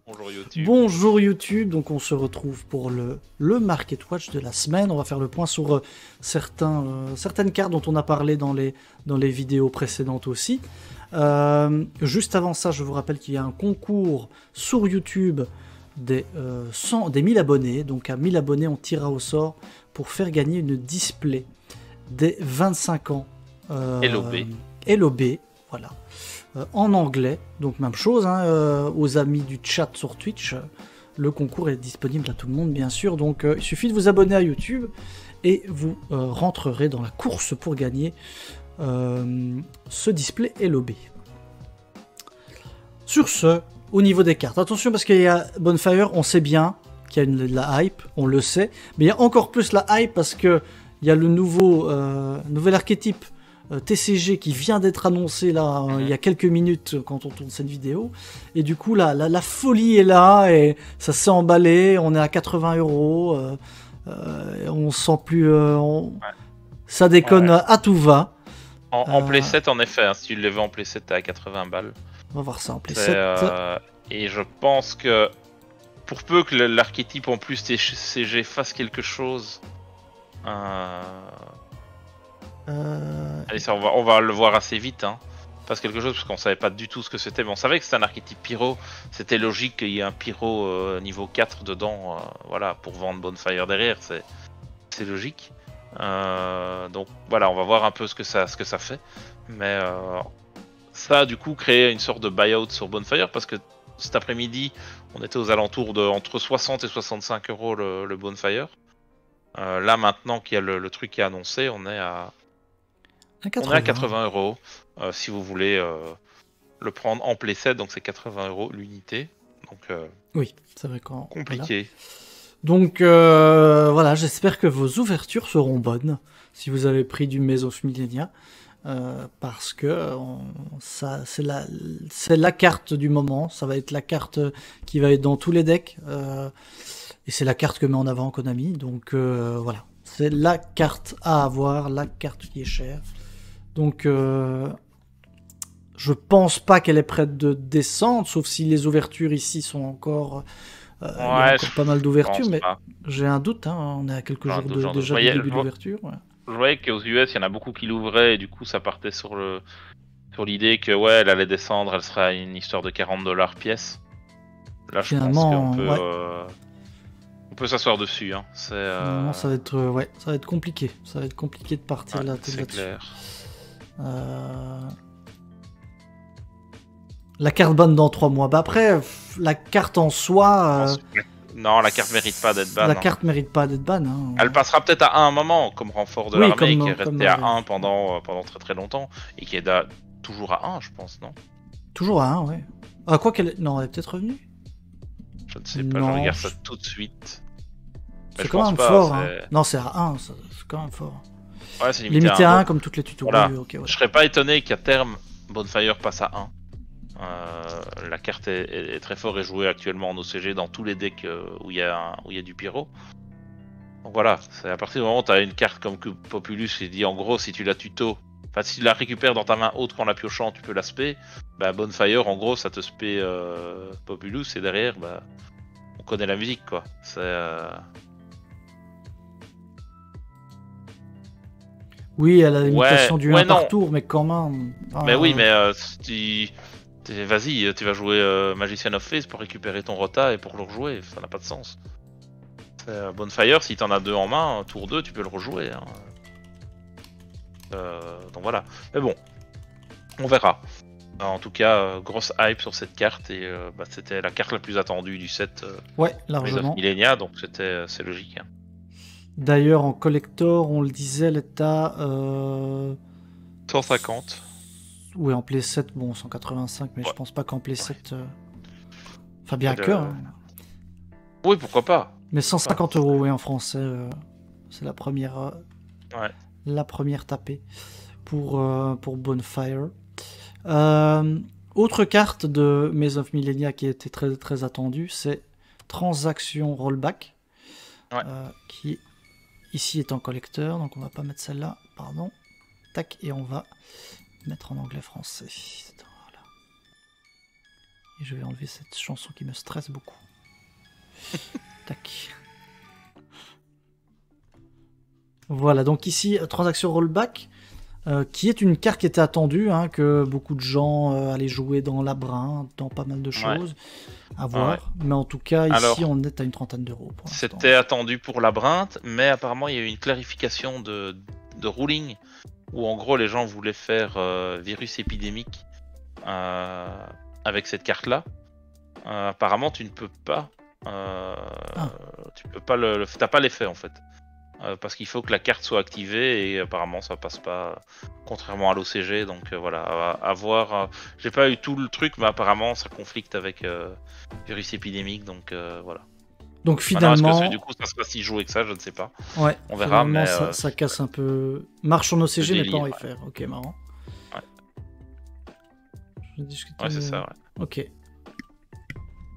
Bonjour YouTube. Bonjour YouTube, donc on se retrouve pour le Market Watch de la semaine. On va faire le point sur certaines cartes dont on a parlé dans les vidéos précédentes aussi. Juste avant ça, je vous rappelle qu'il y a un concours sur YouTube des 1000 abonnés. Donc à 1000 abonnés, on tirera au sort pour faire gagner une display des 25 ans. LOB, voilà. En anglais, donc même chose, hein, aux amis du chat sur Twitch, le concours est disponible à tout le monde bien sûr, donc il suffit de vous abonner à YouTube et vous rentrerez dans la course pour gagner ce display LOB. Sur ce, au niveau des cartes, attention parce qu'il y a Bonfire, on sait bien qu'il y a de la hype, on le sait, mais il y a encore plus la hype parce que il y a le nouvel archétype TCG qui vient d'être annoncé là il y a quelques minutes quand on tourne cette vidéo, et du coup la folie est là et ça s'est emballé, on est à 80 €, on sent plus ça déconne à tout va en playset en effet, hein, si tu le veux en playset t'es à 80 balles. On va voir ça en playset. Et je pense que pour peu que l'archétype en plus TCG fasse quelque chose, allez, ça, on va le voir assez vite, hein. Fasse quelque chose parce qu'on savait pas du tout ce que c'était, mais on savait que c'était un archétype pyro. C'était logique qu'il y ait un pyro niveau 4 dedans, voilà, pour vendre Bonfire derrière, c'est logique. Donc voilà, on va voir un peu ce que ça fait. Mais ça a du coup créé une sorte de buyout sur Bonfire parce que cet après-midi, on était aux alentours de entre 60 et 65 € le Bonfire. Là maintenant qu'il y a le truc qui est annoncé, on est à 80 €. Si vous voulez le prendre en playset, donc c'est 80 € l'unité. Donc oui, c'est vrai qu'on compliqué. Voilà. Donc voilà, j'espère que vos ouvertures seront bonnes si vous avez pris du Maze of Millennia, parce que c'est la carte du moment. Ça va être la carte qui va être dans tous les decks, et c'est la carte que met en avant Konami. Donc voilà, c'est la carte à avoir, la carte qui est chère. Donc je pense pas qu'elle est prête de descendre, sauf si les ouvertures ici sont encore... il y a encore pas mal d'ouvertures, mais j'ai un doute, hein, on est à quelques jours déjà du début de l'ouverture. Ouais. Je voyais qu'aux US, il y en a beaucoup qui l'ouvraient, et du coup ça partait sur l'idée que ouais, elle allait descendre, elle sera une histoire de 40 $ pièce. Là je pense qu'on peut... on peut s'asseoir dessus, hein. Non, ça va être compliqué. Ça va être compliqué de partir là-dessus. C'est clair. La carte banne dans 3 mois. Bah après, la carte en soi... Non, la carte mérite pas d'être ban. La carte mérite pas d'être ban. Hein. Elle passera peut-être à 1 moment, comme renfort de l'armée, qui est resté à 1 pendant très très longtemps, et qui est toujours à 1, je pense, non? Toujours à 1, ouais. Ah, quoi qu'elle... Non, elle est peut-être revenue? Je ne sais pas, je regarde ça tout de suite. C'est quand même fort, hein. Non, c'est à 1, c'est quand même fort. Ouais, c'est limité à 1 comme toutes les tutos. Voilà. Okay, ouais. Je serais pas étonné qu'à terme, Bonfire passe à 1. La carte est très fort et jouée actuellement en OCG dans tous les decks où il y a du pyro. Donc voilà, c'est à partir du moment où tu as une carte comme Populus qui dit en gros si tu la tuto, enfin si tu la récupères dans ta main haute qu'en la piochant tu peux la spé, bah Bonfire en gros ça te spé Populus et derrière bah on connaît la musique quoi. C'est oui, elle a la limitation du 1 par tour, mais quand même. Mais oui, mais vas-y, tu vas jouer Magician of Face pour récupérer ton Rota et pour le rejouer, ça n'a pas de sens. Bonfire, si t'en as 2 en main, tour 2, tu peux le rejouer. Hein. Donc voilà. Mais bon, on verra. En tout cas, grosse hype sur cette carte et c'était la carte la plus attendue du set. Ouais, largement. Millennia, donc c'est logique. Hein. D'ailleurs, en collector, on le disait, elle est à 150. Oui, en playset, bon, 185, mais je pense pas qu'en playset. Enfin, bien que. Hein. Oui, pourquoi pas. Mais 150 €, oui, en français, c'est la première. La première tapée pour Bonfire. Autre carte de Maze of Millennia qui était très très attendue, c'est Transaction Rollback, qui ici est en collecteur, donc on va pas mettre celle-là, pardon. Tac, et on va mettre en anglais français. Voilà. Et je vais enlever cette chanson qui me stresse beaucoup. Tac. Voilà, donc ici, transaction rollback, qui est une carte qui était attendue, hein, que beaucoup de gens allaient jouer dans Labyrinthe, dans pas mal de choses à voir. Ouais. Mais en tout cas, ici, Alors, on est à une trentaine d'euros. C'était attendu pour Labyrinthe, mais apparemment, il y a eu une clarification de ruling, où en gros, les gens voulaient faire virus épidémique avec cette carte-là. Apparemment, tu ne peux pas. Tu peux pas t'as pas l'effet en fait. Parce qu'il faut que la carte soit activée et apparemment ça passe pas, contrairement à l'OCG. Donc voilà, à voir. J'ai pas eu tout le truc, mais apparemment ça conflicte avec virus épidémique. Donc voilà. Donc finalement, maintenant, est-ce que du coup ça sera si joué que ça, je ne sais pas. Ouais. On verra, mais ça casse un peu. Marche en OCG mais pas en délire, FR. Ok, marrant. Ouais, c'est ça. Ouais. Ok.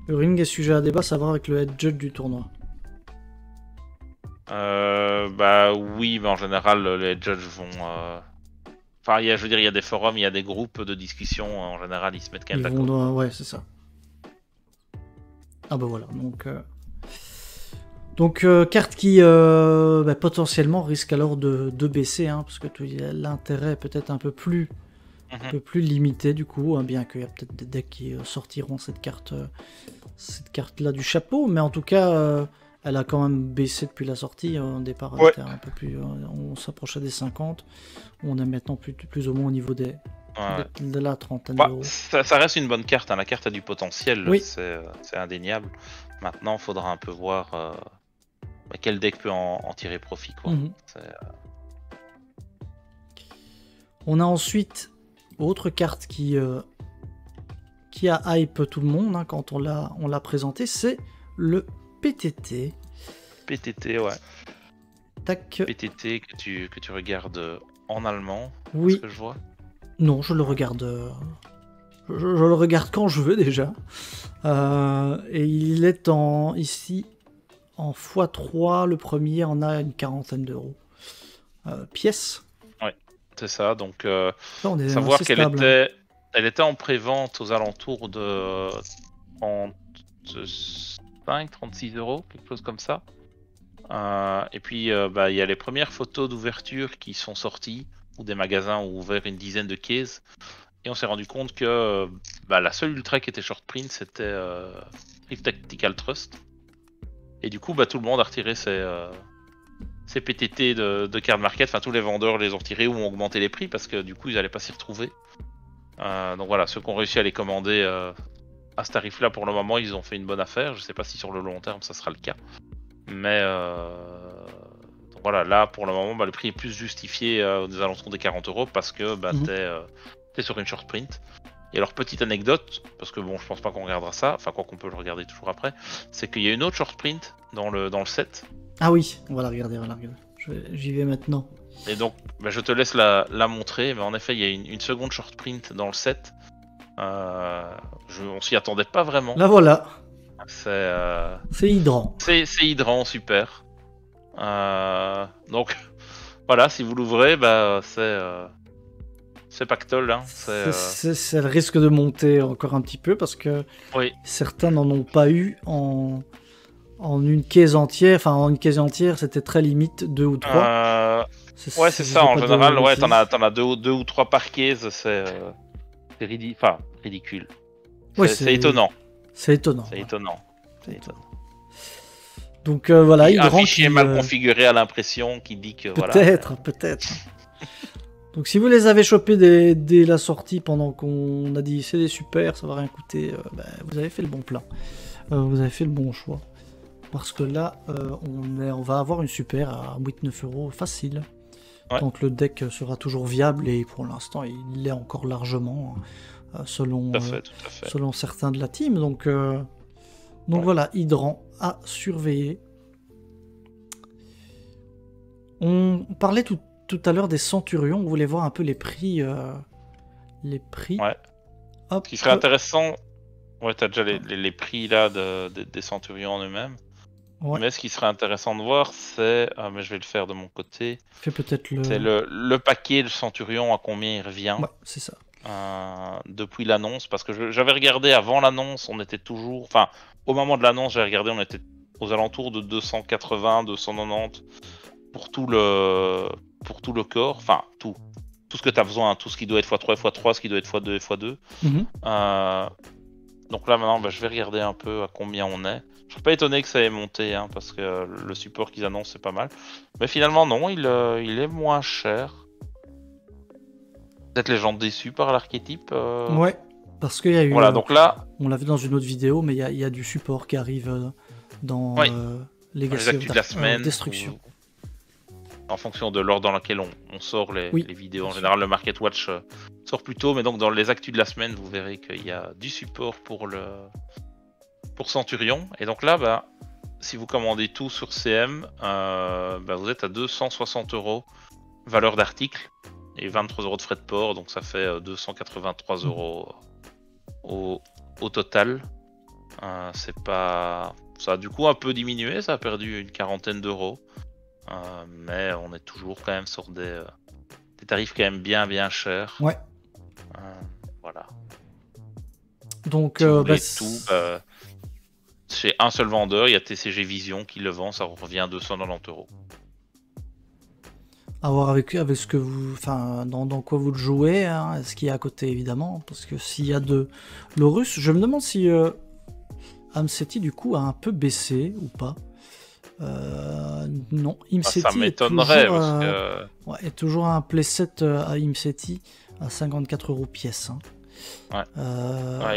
Le ring est sujet à débat, ça va avec le head judge du tournoi. Bah oui, mais en général, les judges vont. Enfin, je veux dire, il y a des forums, il y a des groupes de discussion. En général, ils se mettent quand même d'accord. Ouais, c'est ça. Ah bah voilà. Donc carte qui potentiellement risque alors de baisser, hein, parce que l'intérêt est peut-être un peu plus limité du coup, hein, bien qu'il y a peut-être des decks qui sortiront cette carte là du chapeau, mais en tout cas elle a quand même baissé depuis la sortie. Au départ elle était un peu plus, on s'approchait des 50, on est maintenant plus ou moins au niveau de la trentaine d'euros. Ça reste une bonne carte, hein. La carte a du potentiel, oui. C'est indéniable. Maintenant il faudra un peu voir quel deck peut en tirer profit, quoi. On a ensuite autre carte qui a hype tout le monde, hein, quand on l'a présenté, c'est le PTT. PTT, ouais. Tac. PTT que tu regardes en allemand, oui. Ce que je vois. Non, je le regarde. Je le regarde quand je veux déjà. Et il est ici en x3. Le premier en a une quarantaine d'euros. Pièce. Ouais, c'est ça. Donc, savoir qu'elle était en pré-vente aux alentours de 35-36 euros, quelque chose comme ça. Et puis, il y a les premières photos d'ouverture qui sont sorties, où des magasins ont ouvert une dizaine de cases. Et on s'est rendu compte que la seule ultra qui était short print, c'était Rift Tactical Trust. Et du coup, tout le monde a retiré ses PTT de card market. Enfin, tous les vendeurs les ont retirés ou ont augmenté les prix parce que du coup, ils n'allaient pas s'y retrouver. Donc voilà, ceux qui ont réussi à les commander à ce tarif-là, pour le moment, ils ont fait une bonne affaire. Je sais pas si sur le long terme, ça sera le cas. Mais donc voilà, là, pour le moment, le prix est plus justifié aux alentours des 40 euros parce que t'es sur une short print. Et alors, petite anecdote, parce que bon, je pense pas qu'on regardera ça, enfin, quoi qu'on peut le regarder toujours après, c'est qu'il y a une autre short print dans le set. Ah oui, on va la regarder. J'y vais maintenant. Et donc, je te laisse la montrer, mais en effet, il y a une seconde short print dans le set. On s'y attendait pas vraiment. La voilà. C'est hydrant. C'est hydrant, super. Donc, voilà, si vous l'ouvrez, c'est pactole. Hein. Ça risque de monter encore un petit peu parce que certains n'en ont pas eu en une caisse entière. Enfin, en une caisse entière, c'était très limite, 2 ou 3. Ouais, c'est ça. En général, t'en as 2 ou 3 par case. C'est ridicule. C'est étonnant. C'est étonnant. C'est étonnant. Donc voilà, un fichier mal configuré à l'impression qui dit que peut-être. Donc si vous les avez chopés dès la sortie pendant qu'on a dit c'est des super, ça va rien coûter, vous avez fait le bon plan. Vous avez fait le bon choix. Parce que là, on va avoir une super à 8-9 euros facile. Ouais. Donc le deck sera toujours viable et pour l'instant il l'est encore largement selon certains de la team. Donc voilà, hydrant à surveiller. On parlait tout à l'heure des centurions, on voulait voir un peu les prix. Ouais. Hop. Ce qui serait intéressant, t'as déjà les prix là des centurions en eux-mêmes. Ouais. Mais ce qui serait intéressant de voir, c'est, mais je vais le faire de mon côté. Fais peut-être c'est le paquet de centurion, à combien il revient. Ouais, c'est ça. depuis l'annonce, parce que j'avais regardé avant l'annonce, on était toujours, enfin au moment de l'annonce j'ai regardé, on était aux alentours de 280, 290 pour tout le corps, enfin tout ce que tu as besoin, tout ce qui doit être x3 x3, ce qui doit être x2 x2. Donc là maintenant je vais regarder un peu à combien on est. Je suis pas étonné que ça ait monté, hein, parce que le support qu'ils annoncent c'est pas mal, mais finalement non, il est moins cher. Peut-être les gens déçus par l'archétype. Ouais, parce qu'il y a eu. Voilà, donc là. On l'a vu dans une autre vidéo, mais il y a du support qui arrive dans les Legacy actus de la semaine. Destruction. En fonction de l'ordre dans lequel on sort les vidéos. En général, le Market Watch sort plus tôt, mais donc dans les actus de la semaine, vous verrez qu'il y a du support pour Centurion. Et donc là, si vous commandez tout sur CM, vous êtes à 260 € valeur d'article. Et 23 € de frais de port, donc ça fait 283 € au total. C'est pas... Ça a du coup un peu diminué, ça a perdu une quarantaine d'euros. Mais on est toujours quand même sur des tarifs quand même bien chers. Ouais. Voilà. Donc, si vous voulez tout, chez un seul vendeur, il y a TCG Vision qui le vend, ça revient à 290 €. À voir avec ce que vous, enfin, dans quoi vous le jouez, hein, ce qu'il y a à côté évidemment, parce que s'il y a de l'Horus, je me demande si Amseti du coup a un peu baissé ou pas. Non, Imseti ça m'étonnerait est toujours un playset à Imseti à 54 € pièce. Hein. Ouais.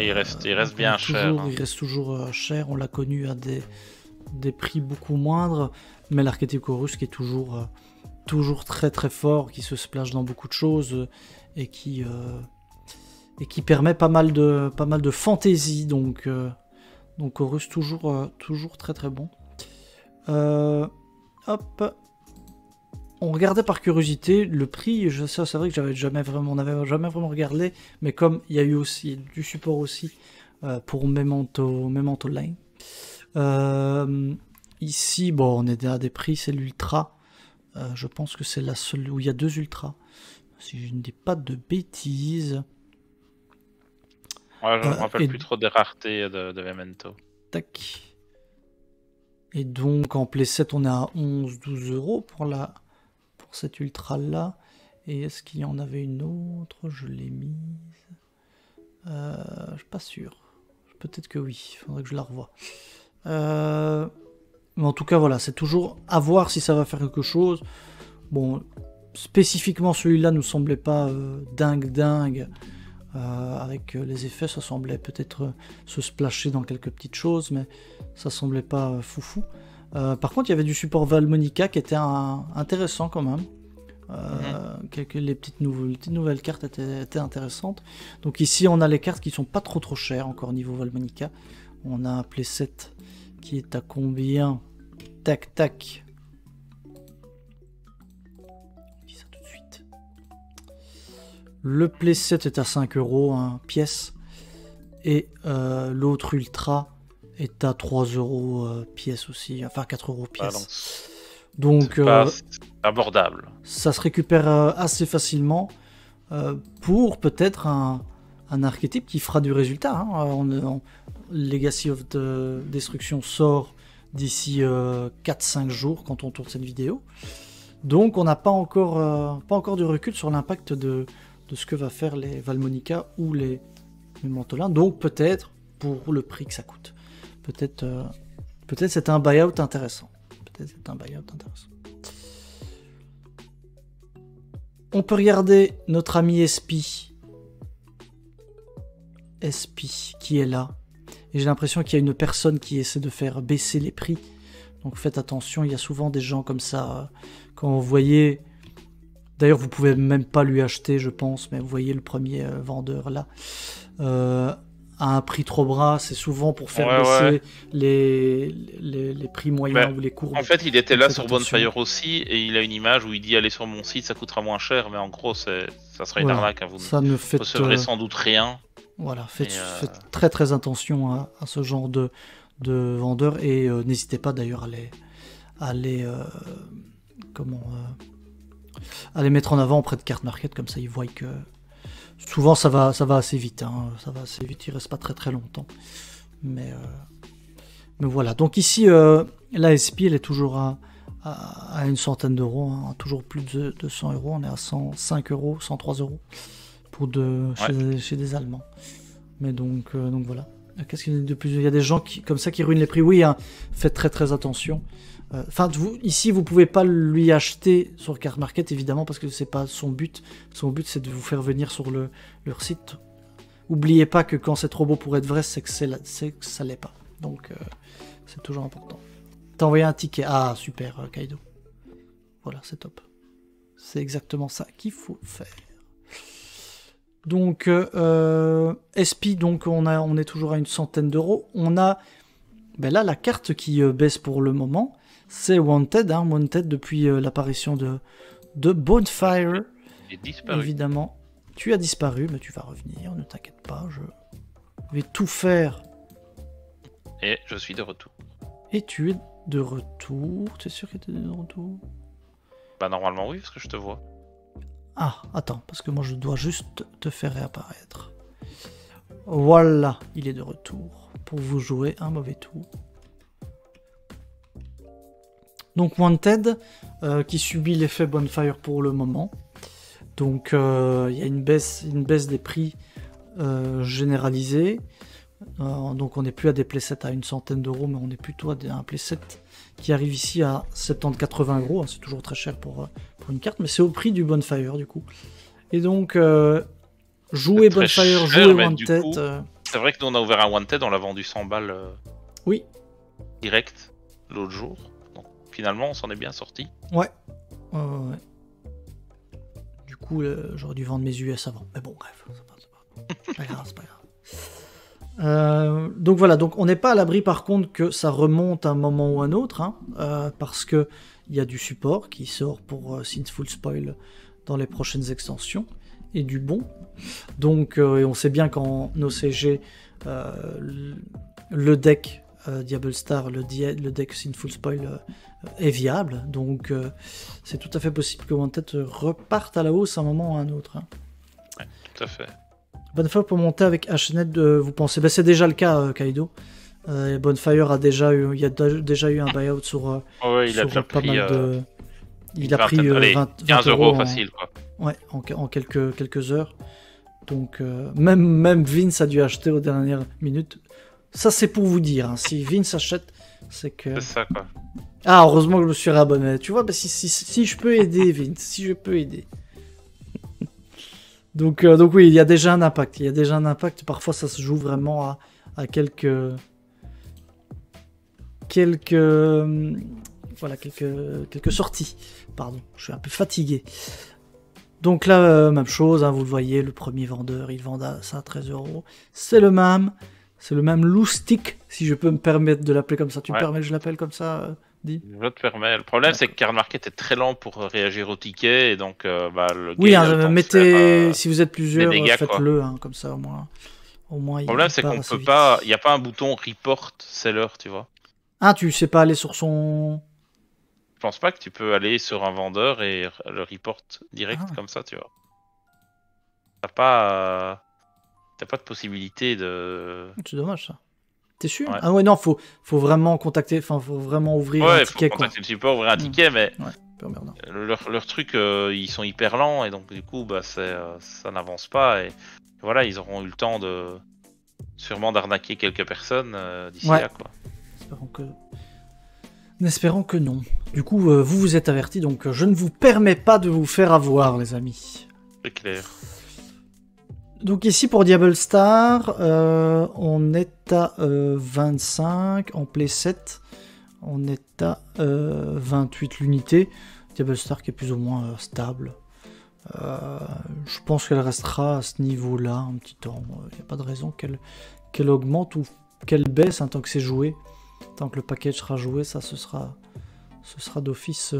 Il reste bien cher. Il reste toujours cher. On l'a connu à des prix beaucoup moindres, mais l'archétype Horus qui est toujours très très fort, qui se splash dans beaucoup de choses et qui permet pas mal de fantaisie, donc Horus toujours très très bon. Hop, on regardait par curiosité le prix. C'est vrai que on n'avait jamais vraiment regardé, mais comme il y a eu aussi du support aussi pour Memento Line. Ici, on est à des prix, c'est l'Ultra. Je pense que c'est la seule où il y a 2 ultras, si je ne dis pas de bêtises. Ouais, je ne me rappelle plus trop des raretés de Memento. Tac. Et donc en playset, on est à 11-12 € pour cette ultra là. Et est-ce qu'il y en avait une autre? Je l'ai mise. Je suis pas sûr. Peut-être que oui. Il faudrait que je la revoie. Mais en tout cas, voilà, c'est toujours à voir si ça va faire quelque chose. Bon, spécifiquement celui-là nous semblait pas dingue. Avec les effets, ça semblait peut-être se splasher dans quelques petites choses, mais ça semblait pas foufou. Par contre, il y avait du support Valmonica qui était intéressant quand même. Les petites nouvelles cartes étaient intéressantes. Donc ici, on a les cartes qui sont pas trop chères encore niveau Valmonica. On a un playset qui est à combien? Tac. On dit ça tout de suite. Le playset est à 5 € hein, pièce. Et l'autre Ultra est à 3 € pièce aussi. Enfin 4 € pièce. Donc c'est abordable. Ça se récupère assez facilement pour peut-être un archétype qui fera du résultat. Hein. Legacy of the Destruction sort d'ici 4-5 jours quand on tourne cette vidéo. Donc on n'a pas encore du recul sur l'impact de ce que va faire les Valmonica ou les Memento Line. Donc peut-être pour le prix que ça coûte. Peut-être c'est un buyout intéressant. On peut regarder notre ami SP qui est là. Et j'ai l'impression qu'il y a une personne qui essaie de faire baisser les prix. Donc faites attention, il y a souvent des gens comme ça. Quand vous voyez... D'ailleurs, vous pouvez même pas lui acheter, je pense, mais vous voyez le premier vendeur là. À un prix trop bas, c'est souvent pour faire baisser les prix moyens ou les courbes. En fait, il était là sur Bonfire aussi, et il a une image où il dit allez sur mon site, ça coûtera moins cher, mais en gros, ça sera une arnaque. Hein, vous ne recevrez sans doute rien. Voilà, faites très très attention à ce genre de vendeurs, et n'hésitez pas d'ailleurs à les mettre en avant auprès de Card Market, comme ça ils voient que Souvent ça va assez vite, hein. Ça va assez vite, il reste pas très très longtemps. Mais voilà. Donc ici, la SP, elle est toujours à une centaine d'euros, hein. Toujours plus de 200 euros. On est à 105 euros, 103 euros chez des Allemands. Mais donc voilà. Qu'est-ce qu'il y a de plus? Il y a des gens comme ça qui ruinent les prix. Oui, hein, faites très très attention. Enfin, ici, vous pouvez pas lui acheter sur Card Market, évidemment, parce que c'est pas son but. Son but, c'est de vous faire venir sur leur site. Oubliez pas que quand c'est trop beau pour être vrai, c'est que ça l'est pas. Donc, c'est toujours important. T'as envoyé un ticket. Ah, super, Kaido. Voilà, c'est top. C'est exactement ça qu'il faut faire. Donc, SP, donc on est toujours à une centaine d'euros. On a, ben là, la carte qui baisse pour le moment, c'est Wanted. Hein, Wanted depuis l'apparition de Bonfire. Il est disparu. Évidemment, tu as disparu, mais tu vas revenir, ne t'inquiète pas, je vais tout faire. Et je suis de retour. Et tu es de retour. T'es sûr que tu es de retour? Bah normalement oui, parce que je te vois. Ah, attends, parce que moi je dois juste te faire réapparaître. Voilà, il est de retour pour vous jouer un mauvais tour. Donc Wanted, qui subit l'effet Bonfire pour le moment. Donc il y a une baisse des prix généralisée. Donc on n'est plus à des playsets à une centaine d'euros, mais on est plutôt à un playset qui arrive ici à 70-80 euros. C'est toujours très cher pour une carte, mais c'est au prix du Bonfire du coup. Et donc jouer Bonfire, jouer Wanted. C'est vrai que nous on a ouvert un Wanted, on l'a vendu 100 balles oui. Direct l'autre jour. Donc finalement on s'en est bien sorti. Ouais. Ouais. Du coup j'aurais dû vendre mes US avant. Mais bon bref, c'est pas grave, c'est pas grave. Donc voilà, donc on n'est pas à l'abri par contre que ça remonte à un moment ou un autre, hein, parce que il y a du support qui sort pour Sinful Spoil dans les prochaines extensions, et du bon. Donc et on sait bien qu'en OCG, le deck Diablo Star, le deck Sinful Spoil est viable, donc c'est tout à fait possible que Wanted reparte à la hausse à un moment ou à un autre. Hein. Ouais, tout à fait. Bonfire pour monter avec HNet, vous pensez? Ben, c'est déjà le cas, Kaido. Bonfire a déjà eu, il y a déjà eu un buyout sur, ouais, il sur a déjà pas pris, mal de. Il a pris 15 euros facile, quoi. Ouais, en quelques heures. Donc même Vince a dû acheter aux dernières minutes. Ça c'est pour vous dire. Hein. Si Vince achète, c'est que. C'est ça, quoi. Ah, heureusement que je me suis réabonné. Tu vois, ben, si je peux aider Vince, si je peux aider. Donc oui, il y a déjà un impact. Il y a déjà un impact. Parfois, ça se joue vraiment à quelques sorties. Pardon, je suis un peu fatigué. Donc là, même chose. Hein, vous le voyez, le premier vendeur, il vend ça à 13 euros. C'est le même Loustic, si je peux me permettre de l'appeler comme ça. Tu me permets que je l'appelle comme ça? Je te permets. Le problème, c'est que Card Market est très lent pour réagir au ticket, et donc le oui, hein, mettez, si vous êtes plusieurs, faites-le, hein, comme ça au moins. Le problème, c'est qu'on peut pas, il n'y a pas un bouton report seller, tu vois. Ah, tu sais pas aller sur son. Je pense pas que tu peux aller sur un vendeur et le report direct comme ça, tu vois. T'as pas de possibilité de. C'est dommage ça. T'es sûr? Ouais. Ah ouais, non, faut vraiment contacter, faut vraiment ouvrir un ticket. Faut contacter le support, ouvrir un ticket, mais ouais, leur truc, ils sont hyper lents, et donc du coup, bah, ça n'avance pas, et voilà, ils auront eu le temps sûrement d'arnaquer quelques personnes d'ici là, quoi. Espérons que non. Du coup, vous êtes avertis, donc je ne vous permets pas de vous faire avoir, les amis. C'est clair. Donc ici pour Diablo Star, on est à 25 en play 7, on est à 28 l'unité. Diablo Star qui est plus ou moins stable. Je pense qu'elle restera à ce niveau-là un petit temps. Il n'y a pas de raison qu'elle augmente ou qu'elle baisse tant que c'est joué. Tant que le package sera joué, ça ce sera d'office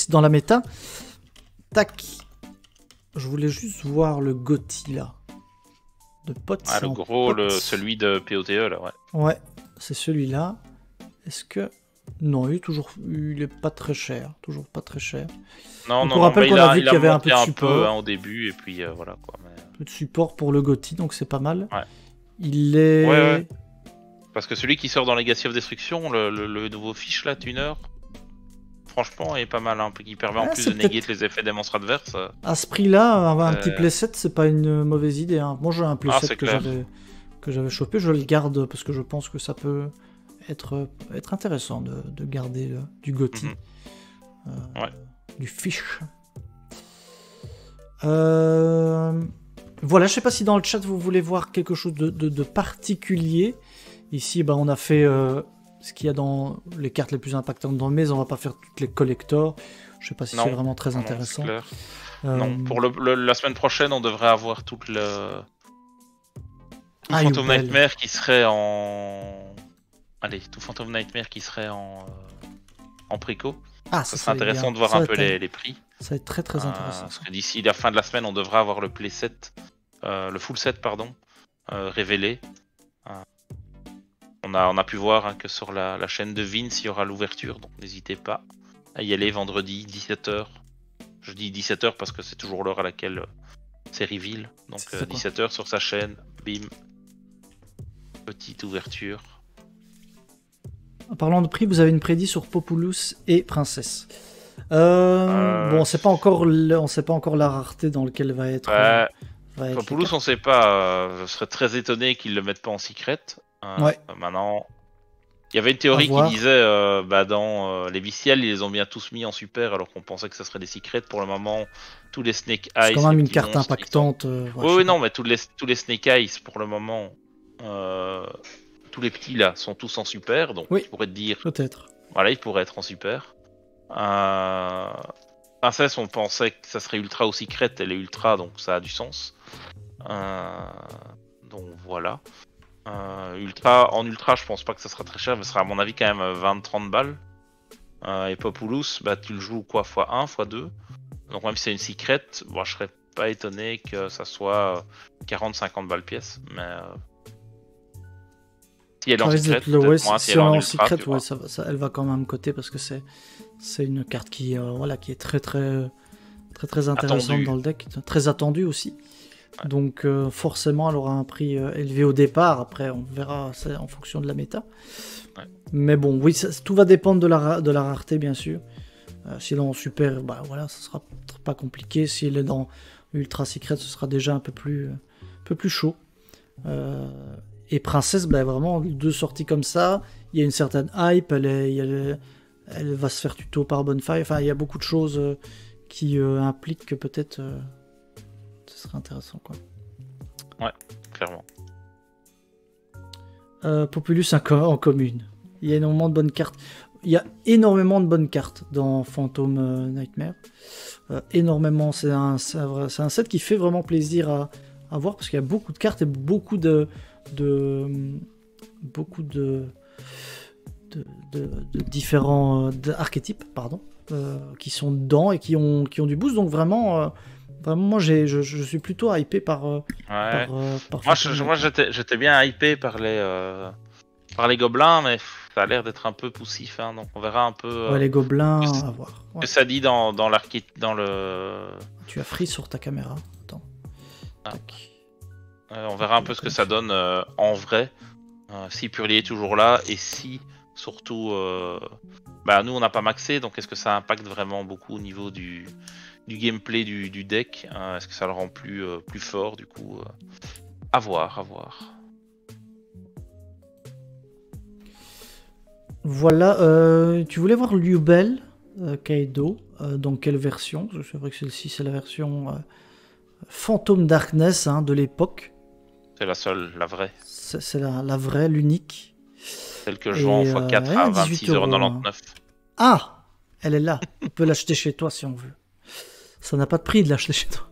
dans la méta. Tac. Je voulais juste voir le Gotti là. De pote. Ah, le gros, celui de POTE là, ouais. Ouais, c'est celui-là. Est-ce que Non, il est pas très cher. Toujours pas très cher. Non, donc non, on rappelle non, qu'on a vu qu'il y avait un peu de peu support. hein, au début, et puis voilà quoi. Mais... Un peu de support pour le GOTY, donc c'est pas mal. Ouais. Il est... Ouais. Parce que celui qui sort dans Legacy of Destruction, le nouveau fiche là, Tuner, franchement, il est pas mal, hein, qui permet en plus de néguer les effets des monstres adverses. À ce prix-là, un petit playset, c'est pas une mauvaise idée. Hein. Moi, j'ai un playset que j'avais chopé, je le garde parce que je pense que ça peut être intéressant de garder du GOTY. Du fiche. Voilà, je sais pas si dans le chat vous voulez voir quelque chose de particulier. Ici, on a fait ce qu'il y a dans les cartes les plus impactantes dans le maze. On va pas faire toutes les collectors. Je sais pas si c'est vraiment très intéressant. Non, pour la semaine prochaine, on devrait avoir tout Phantom Nightmare qui serait en... Allez, tout Phantom Nightmare qui serait en préco. Ça serait intéressant de voir un peu les prix. Ça va être très très intéressant. Parce que d'ici la fin de la semaine, on devrait avoir le playset, le full set, pardon, révélé. On a pu voir que sur la chaîne de Vince, il y aura l'ouverture, donc n'hésitez pas à y aller vendredi 17h. Je dis 17h parce que c'est toujours l'heure à laquelle c'est reveal. Donc 17h sur sa chaîne, bim. Petite ouverture. En parlant de prix, vous avez une prédit sur Populous et Princesse. Bon, on sait pas encore la rareté dans laquelle va être. Populous, on sait pas. Je serais très étonné qu'ils le mettent pas en secret. Maintenant, il y avait une théorie qui disait dans les Viciels, ils les ont bien tous mis en super alors qu'on pensait que ça serait des secrets. Pour le moment, tous les Snake Eyes. C'est quand même une carte impactante. Oui, non, mais tous les Snake Eyes pour le moment. Tous les petits là sont tous en super, donc je pourrais te dire. Peut-être. Voilà, ils pourraient être en super. Princesse, on pensait que ça serait ultra ou secret, elle est ultra, donc ça a du sens. Donc voilà. En ultra, je pense pas que ça sera très cher, mais ça sera à mon avis quand même 20-30 balles. Et Populous, tu le joues quoi, x1, x2. Donc même si c'est une secret, je serais pas étonné que ça soit 40-50 balles pièce, mais. Si elle est en secret, si elle est en secret, elle va quand même coter parce que c'est une carte qui est très intéressante dans le deck, très attendue aussi. Ouais. Donc forcément, elle aura un prix élevé au départ. Après, on verra en fonction de la méta. Ouais. Mais bon, oui, tout va dépendre de la rareté, bien sûr. Si elle est en super, ça sera pas compliqué. Si elle est dans ultra secret, ce sera déjà un peu plus chaud. Et Princesse, vraiment, deux sorties comme ça, il y a une certaine hype, elle va se faire tuto par Bonfire, enfin, il y a beaucoup de choses qui impliquent que peut-être ce serait intéressant, quoi. Ouais, clairement. Populous en commune. Il y a énormément de bonnes cartes. Il y a énormément de bonnes cartes dans Phantom Nightmare. Énormément, c'est un set qui fait vraiment plaisir à voir, parce qu'il y a beaucoup de cartes et beaucoup de différents archétypes qui sont dedans et qui ont du boost, donc vraiment moi je suis plutôt hypé par moi j'étais bien hypé par les gobelins, mais ça a l'air d'être un peu poussif, hein, donc on verra un peu les gobelins à voir. Que ça dit dans le. Tu as free sur ta caméra, attends. On verra un peu ce que ça donne en vrai, si Purlier est toujours là, et si, surtout, nous on n'a pas maxé, donc est-ce que ça impacte vraiment beaucoup au niveau du gameplay du deck, est-ce que ça le rend plus fort, du coup, à voir. Voilà, tu voulais voir Liubel, Kaido, dans quelle version? C'est vrai que celle-ci c'est la version Phantom Darkness de l'époque. C'est la seule, la vraie. C'est la vraie, l'unique. Celle que je vends en x4 à 26,99€. Ah, elle est là. On peut l'acheter chez toi si on veut. Ça n'a pas de prix de l'acheter chez toi.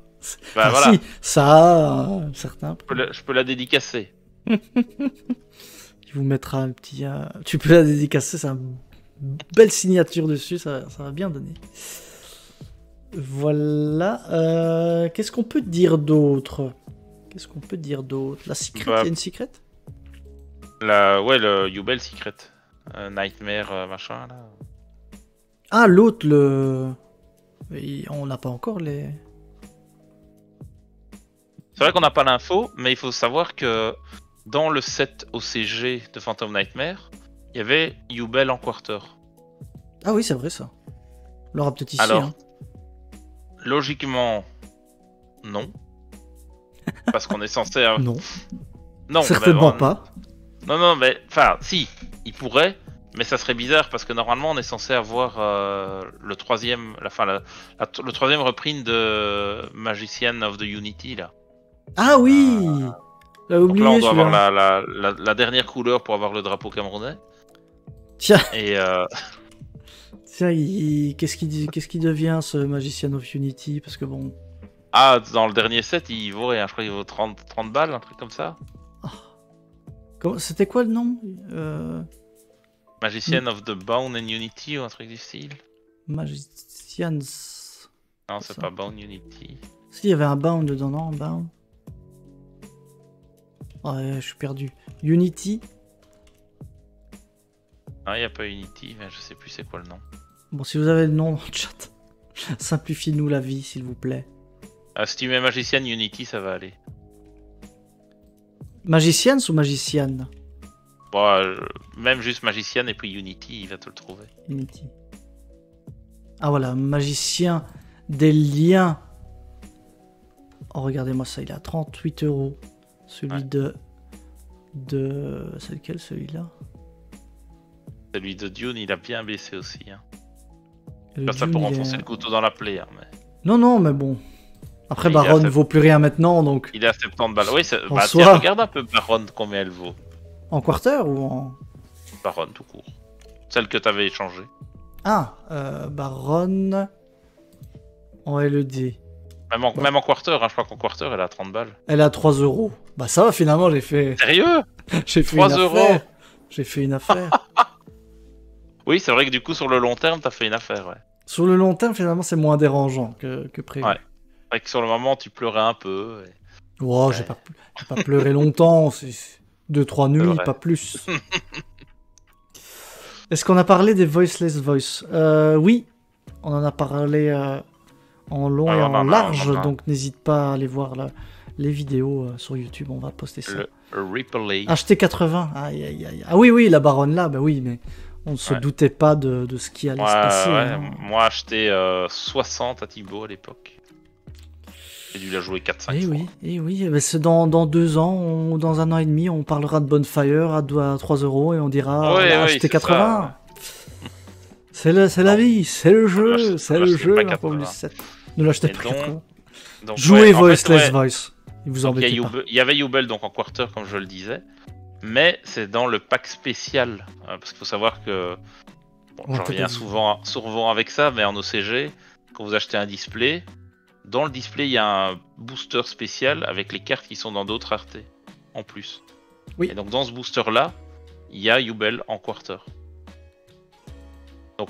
Voilà. Si, ça a certains prix. Je peux la dédicacer. Tu vous mettras un petit... Tu peux la dédicacer, c'est une belle signature dessus, ça va bien donner. Voilà. Qu'est-ce qu'on peut dire d'autre? La secret, il y a une secret? Ouais, le Yubel secret. Nightmare machin là. Ah, l'autre, on n'a pas encore les... C'est vrai qu'on n'a pas l'info, mais il faut savoir que dans le set OCG de Phantom Nightmare, il y avait Yubel en quarter. Ah oui, c'est vrai ça. On l'aura peut-être ici. Alors, hein. Logiquement, non. Parce qu'on est censé... Non, Non, certainement pas. Non, mais... Enfin, si, il pourrait, mais ça serait bizarre, parce que normalement, on est censé avoir le troisième... le troisième reprint de Magician of the Unity, là. Ah oui J'avais Donc là, oublié on doit celui-là. avoir la dernière couleur pour avoir le drapeau camerounais. Tiens, Et tiens qu'est-ce qu'il devient ce Magician of Unity? Parce que bon... dans le dernier set, il vaut rien. Je crois qu'il vaut 30 balles, un truc comme ça. C'était quoi le nom Magician of the Bone and Unity ou un truc du style. Magicians... Non, c'est ça. pas Bone Unity. Si, il y avait un Bound dedans, non? Bound. Ouais, je suis perdu. Unity. Non, il n'y a pas Unity, mais je sais plus c'est quoi le nom. Bon, si vous avez le nom dans le chat, simplifiez-nous la vie, s'il vous plaît. Si tu mets Magician Unity, ça va aller. Magicians ou Magician? Bon, même juste Magician et puis Unity, il va te le trouver. Unity. Ah voilà, magicien des liens. Oh, regardez-moi ça, il est à 38 €. Celui de... C'est lequel celui-là? Celui de Dune, il a bien baissé aussi. Hein. Le Pas ça Dune, pour il enfoncer est- le couteau dans la plaie. Hein, mais... Non, mais bon. Après, Il est à Baron ne sept- vaut plus rien maintenant, donc... Il est à 70 balles. Oui, En bah, soi. tiens, regarde un peu Baron, combien elle vaut. En quarter ou en... Baron, tout court. Celle que t'avais échangée. Ah, Baron... En LED. Même en quarter, hein, je crois qu'en quarter, elle est à 30 balles. Elle est à 3 €. Bah ça va, finalement, j'ai fait... Sérieux? J'ai fait 3 une €? affaire. J'ai fait une affaire. Oui, c'est vrai que du coup, sur le long terme, t'as fait une affaire, ouais. Sur le long terme, finalement, c'est moins dérangeant que prévu. Ouais. C'est vrai que sur le moment, tu pleurais un peu. Et... Oh, Ouais. j'ai pas pleuré longtemps. C'est 2-3 nuits, vrai. pas plus. Est-ce qu'on a parlé des Voiceless Voice? Oui, on en a parlé en long Ouais, et on en en a, large, on en a. donc n'hésite pas à aller voir les vidéos sur YouTube, on va poster ça. Le replay. Acheter 80, aïe aïe aïe. Ah oui, la baronne là, bah oui, mais on ne se Ouais. doutait pas de ce qui allait se passer. hein. Moi, acheté 60 à Thibaut à l'époque. J'ai dû la jouer 4-5 fois. Oui, mais c'est dans 2 ans, ou dans 1 an et demi, on parlera de Bonfire à 3 € et on dira Ouais, on a ouais, acheté c'est 80. C'est la vie, c'est le jeu, c'est le l'achetez jeu, pas ma pauvre 80. Lucette. Ne l'achetez Et pas donc, 80. Donc, Jouez ouais, en fait, Voiceless ouais. Voice. Il vous Donc, embêtez pas. il y avait Yubel donc en quarter, comme je le disais. Mais c'est dans le pack spécial. Parce qu'il faut savoir que. Bon, On j'en peut reviens pas- souvent avec ça, mais en OCG, quand vous achetez un display, dans le display, il y a un booster spécial avec les cartes qui sont dans d'autres raretés. En plus. Oui. Et donc, dans ce booster-là, il y a Yubel en quarter. Donc,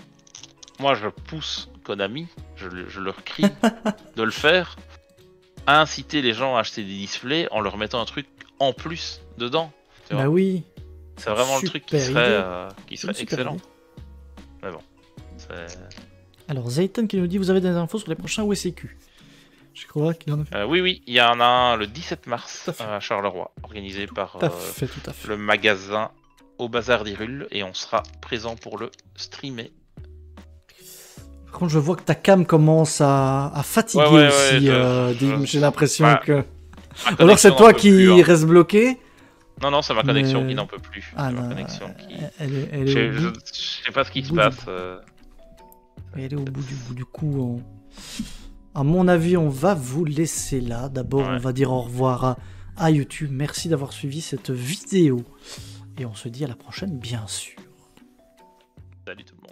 moi, je pousse Konami, je leur crie de le faire, à inciter les gens à acheter des displays en leur mettant un truc en plus dedans. Tu vois. Bah oui. C'est vraiment le truc qui super serait, C'est une super excellent. idée. Mais bon. c'est- Alors, Zayton qui nous dit vous avez des infos sur les prochains OSCQ. Je crois qu'il en a fait. Oui, il y en a un le 17 mars Tout à fait. à Charleroi, organisé par Tout à fait. le magasin au Bazar d'Irul, et on sera présent pour le streamer. Par contre, je vois que ta cam commence à fatiguer Ouais, aussi. je- J'ai l'impression Ouais. que. Ma Alors connexion c'est n'en toi peut qui plus, hein. reste bloqué. Non, c'est ma connexion Mais- qui n'en peut plus. Ah C'est ma non, connexion qui... elle est Je, au je- bout. je sais pas ce qui se bout passe. Elle est au bout du coup. À mon avis, on va vous laisser là. D'abord, Ouais. on va dire au revoir à YouTube. Merci d'avoir suivi cette vidéo. Et on se dit à la prochaine, bien sûr. Salut tout le monde.